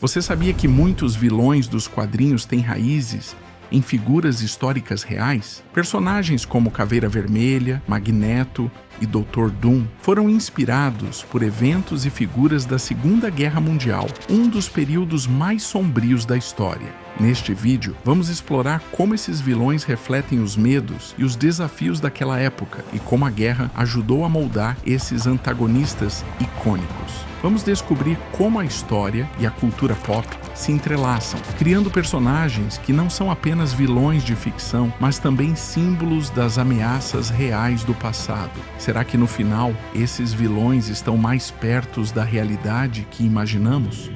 Você sabia que muitos vilões dos quadrinhos têm raízes em figuras históricas reais? Personagens como Caveira Vermelha, Magneto e Dr. Doom foram inspirados por eventos e figuras da Segunda Guerra Mundial, um dos períodos mais sombrios da história. Neste vídeo, vamos explorar como esses vilões refletem os medos e os desafios daquela época e como a guerra ajudou a moldar esses antagonistas icônicos. Vamos descobrir como a história e a cultura pop se entrelaçam, criando personagens que não são apenas vilões de ficção, mas também símbolos das ameaças reais do passado. Será que no final, esses vilões estão mais perto da realidade que imaginamos?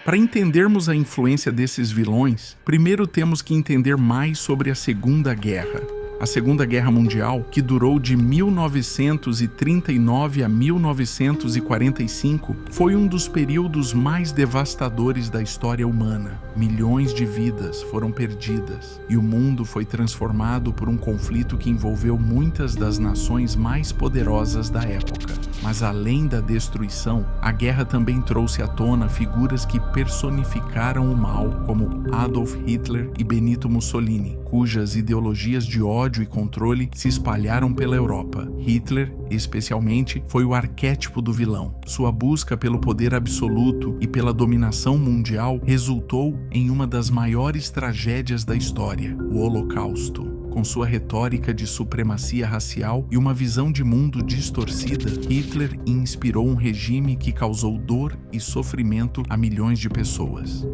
Para entendermos a influência desses vilões, primeiro temos que entender mais sobre a Segunda Guerra. A Segunda Guerra Mundial, que durou de 1939 a 1945, foi um dos períodos mais devastadores da história humana. Milhões de vidas foram perdidas e o mundo foi transformado por um conflito que envolveu muitas das nações mais poderosas da época. Mas além da destruição, a guerra também trouxe à tona figuras que personificaram o mal, como Adolf Hitler e Benito Mussolini, cujas ideologias de ódio e controle se espalharam pela Europa. Hitler, especialmente, foi o arquétipo do vilão. Sua busca pelo poder absoluto e pela dominação mundial resultou em uma das maiores tragédias da história, o Holocausto. Com sua retórica de supremacia racial e uma visão de mundo distorcida, Hitler inspirou um regime que causou dor e sofrimento a milhões de pessoas.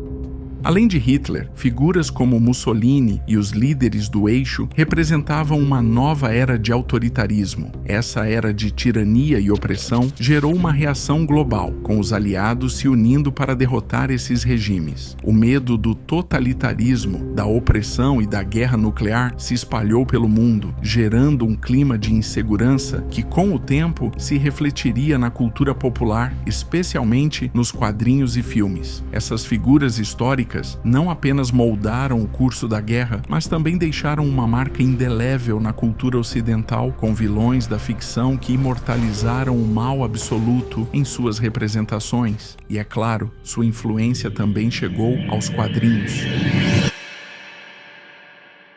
Além de Hitler, figuras como Mussolini e os líderes do Eixo representavam uma nova era de autoritarismo. Essa era de tirania e opressão gerou uma reação global, com os aliados se unindo para derrotar esses regimes. O medo do totalitarismo, da opressão e da guerra nuclear se espalhou pelo mundo, gerando um clima de insegurança que, com o tempo, se refletiria na cultura popular, especialmente nos quadrinhos e filmes. Essas figuras históricas não apenas moldaram o curso da guerra, mas também deixaram uma marca indelével na cultura ocidental, com vilões da ficção que imortalizaram o mal absoluto em suas representações. E é claro, sua influência também chegou aos quadrinhos.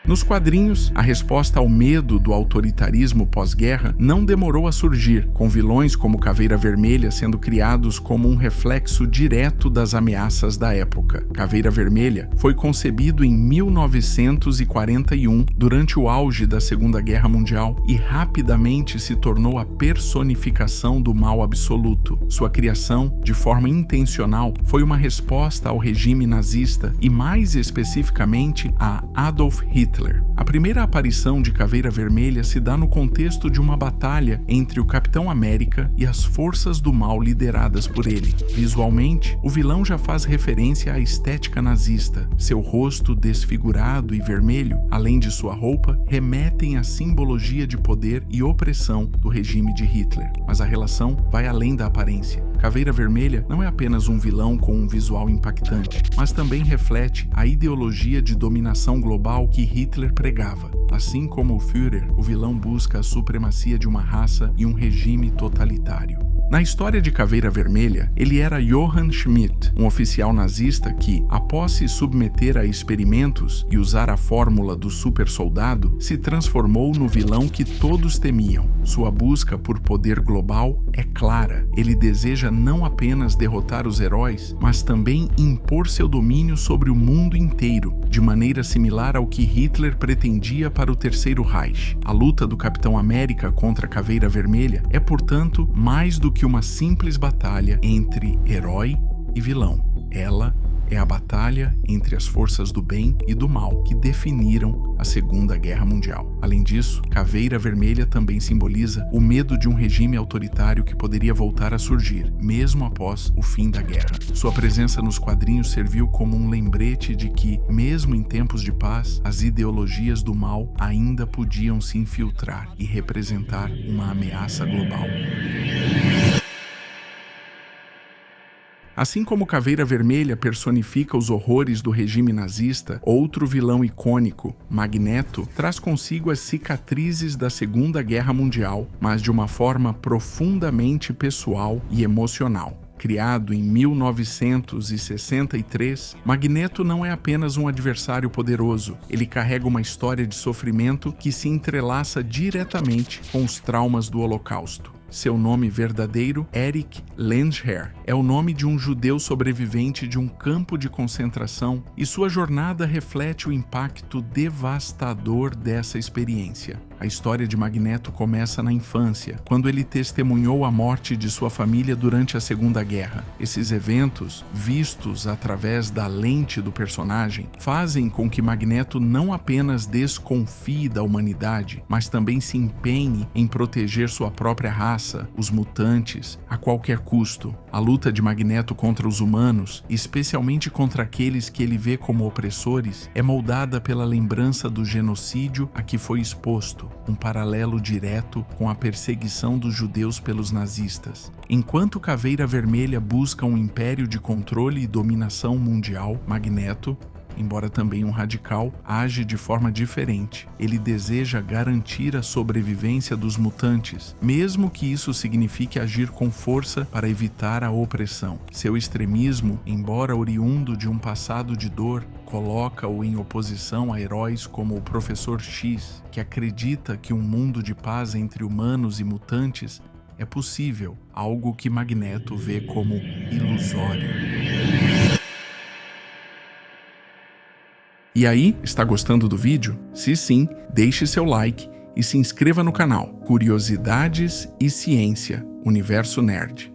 Nos quadrinhos, a resposta ao medo do autoritarismo pós-guerra não demorou a surgir, com vilões como Caveira Vermelha sendo criados como um reflexo direto das ameaças da época. Caveira Vermelha foi concebido em 1941, durante o auge da Segunda Guerra Mundial, e rapidamente se tornou a personificação do mal absoluto. Sua criação, de forma intencional, foi uma resposta ao regime nazista e, mais especificamente, a Adolf Hitler. A primeira aparição de Caveira Vermelha se dá no contexto de uma batalha entre o Capitão América e as forças do mal lideradas por ele. Visualmente, o vilão já faz referência à estética nazista. Seu rosto desfigurado e vermelho, além de sua roupa, remetem à simbologia de poder e opressão do regime de Hitler. Mas a relação vai além da aparência. Caveira Vermelha não é apenas um vilão com um visual impactante, mas também reflete a ideologia de dominação global que Hitler pregava. Assim como o Führer, o vilão busca a supremacia de uma raça e um regime totalitário. Na história de Caveira Vermelha, ele era Johann Schmidt, um oficial nazista que, após se submeter a experimentos e usar a fórmula do super-soldado, se transformou no vilão que todos temiam. Sua busca por poder global é clara. Ele deseja não apenas derrotar os heróis, mas também impor seu domínio sobre o mundo inteiro, de maneira similar ao que Hitler pretendia para o Terceiro Reich. A luta do Capitão América contra a Caveira Vermelha é, portanto, mais do que uma simples batalha entre herói e vilão. Ela é a batalha entre as forças do bem e do mal que definiram a Segunda Guerra Mundial. Além disso, Caveira Vermelha também simboliza o medo de um regime autoritário que poderia voltar a surgir, mesmo após o fim da guerra. Sua presença nos quadrinhos serviu como um lembrete de que, mesmo em tempos de paz, as ideologias do mal ainda podiam se infiltrar e representar uma ameaça global. Assim como Caveira Vermelha personifica os horrores do regime nazista, outro vilão icônico, Magneto, traz consigo as cicatrizes da Segunda Guerra Mundial, mas de uma forma profundamente pessoal e emocional. Criado em 1963, Magneto não é apenas um adversário poderoso, ele carrega uma história de sofrimento que se entrelaça diretamente com os traumas do Holocausto. Seu nome verdadeiro, Eric Lehnsherr, é o nome de um judeu sobrevivente de um campo de concentração e sua jornada reflete o impacto devastador dessa experiência. A história de Magneto começa na infância, quando ele testemunhou a morte de sua família durante a Segunda Guerra. Esses eventos, vistos através da lente do personagem, fazem com que Magneto não apenas desconfie da humanidade, mas também se empenhe em proteger sua própria raça, os mutantes, a qualquer custo. A luta de Magneto contra os humanos, especialmente contra aqueles que ele vê como opressores, é moldada pela lembrança do genocídio a que foi exposto, um paralelo direto com a perseguição dos judeus pelos nazistas. Enquanto Caveira Vermelha busca um império de controle e dominação mundial, Magneto, embora também um radical, age de forma diferente. Ele deseja garantir a sobrevivência dos mutantes, mesmo que isso signifique agir com força para evitar a opressão. Seu extremismo, embora oriundo de um passado de dor, coloca-o em oposição a heróis como o Professor X, que acredita que um mundo de paz entre humanos e mutantes é possível, algo que Magneto vê como ilusório. E aí, está gostando do vídeo? Se sim, deixe seu like e se inscreva no canal Curiosidades e Ciência, Universo Nerd.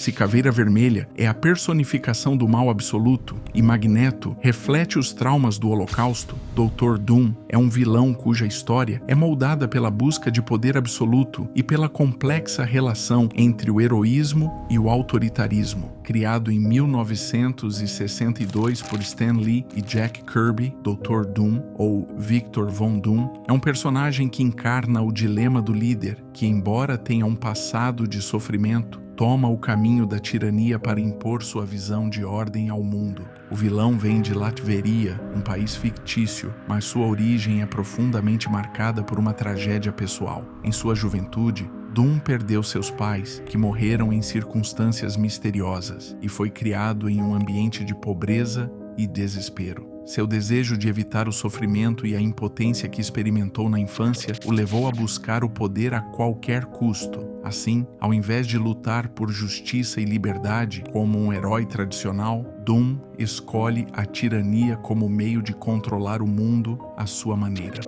Se Caveira Vermelha é a personificação do mal absoluto e Magneto reflete os traumas do Holocausto, Dr. Doom é um vilão cuja história é moldada pela busca de poder absoluto e pela complexa relação entre o heroísmo e o autoritarismo. Criado em 1962 por Stan Lee e Jack Kirby, Dr. Doom, ou Victor Von Doom, é um personagem que encarna o dilema do líder, que, embora tenha um passado de sofrimento, toma o caminho da tirania para impor sua visão de ordem ao mundo. O vilão vem de Latveria, um país fictício, mas sua origem é profundamente marcada por uma tragédia pessoal. Em sua juventude, Doom perdeu seus pais, que morreram em circunstâncias misteriosas, e foi criado em um ambiente de pobreza e desespero. Seu desejo de evitar o sofrimento e a impotência que experimentou na infância o levou a buscar o poder a qualquer custo. Assim, ao invés de lutar por justiça e liberdade como um herói tradicional, Doom escolhe a tirania como meio de controlar o mundo à sua maneira.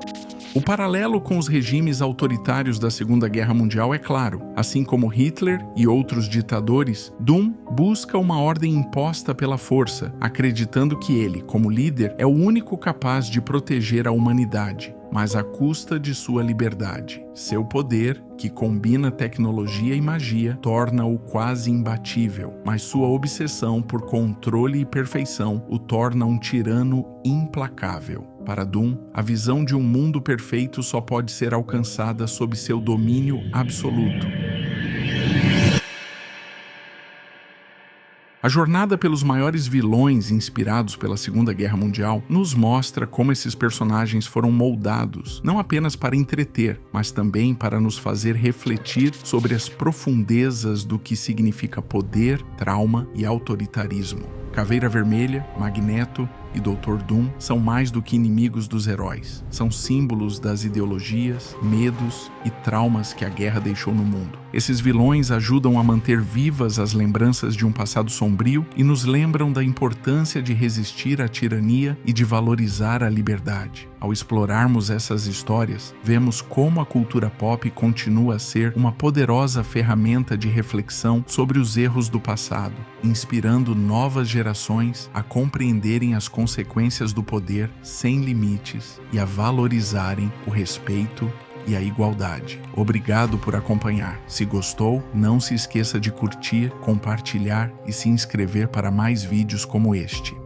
O paralelo com os regimes autoritários da Segunda Guerra Mundial é claro. Assim como Hitler e outros ditadores, Doom busca uma ordem imposta pela força, acreditando que ele, como líder, é o único capaz de proteger a humanidade, mas à custa de sua liberdade. Seu poder, que combina tecnologia e magia, torna-o quase imbatível, mas sua obsessão por controle e perfeição o torna um tirano implacável. Para Doom, a visão de um mundo perfeito só pode ser alcançada sob seu domínio absoluto. A jornada pelos maiores vilões inspirados pela Segunda Guerra Mundial nos mostra como esses personagens foram moldados, não apenas para entreter, mas também para nos fazer refletir sobre as profundezas do que significa poder, trauma e autoritarismo. Caveira Vermelha, Magneto e Dr. Doom são mais do que inimigos dos heróis. São símbolos das ideologias, medos e traumas que a guerra deixou no mundo. Esses vilões ajudam a manter vivas as lembranças de um passado sombrio e nos lembram da importância de resistir à tirania e de valorizar a liberdade. Ao explorarmos essas histórias, vemos como a cultura pop continua a ser uma poderosa ferramenta de reflexão sobre os erros do passado, inspirando novas gerações a compreenderem as consequências do poder sem limites e a valorizarem o respeito e a igualdade. Obrigado por acompanhar. Se gostou, não se esqueça de curtir, compartilhar e se inscrever para mais vídeos como este.